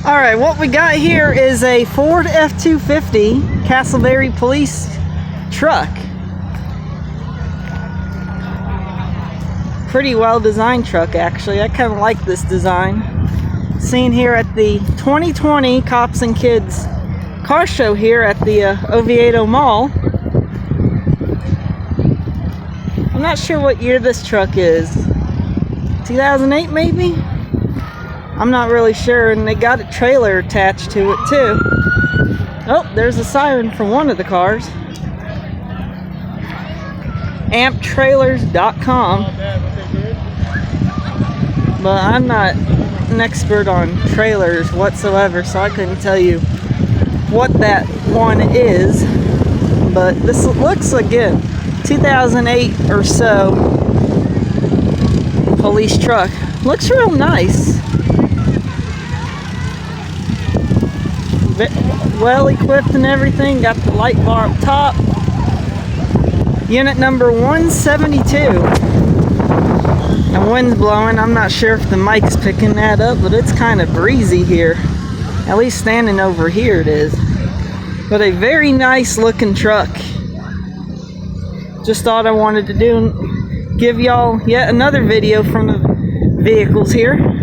Alright, what we got here is a Ford F-250 Casselberry police truck. Pretty well designed truck, actually. I kind of like this design. Seen here at the 2020 Cops and Kids car show here at the Oviedo Mall. I'm not sure what year this truck is. 2008 maybe? I'm not really sure, and they got a trailer attached to it too. Oh, there's a siren from one of the cars. amptrailers.com. But I'm not an expert on trailers whatsoever, so I couldn't tell you what that one is. But this looks again 2008 or so police truck. Looks real nice. Well equipped and everything. Got the light bar up top. Unit number 172. The wind's blowing. I'm not sure if the mic's picking that up, but it's kind of breezy here. At least standing over here it is. But a very nice looking truck. Just thought I wanted to give y'all yet another video from the vehicles here.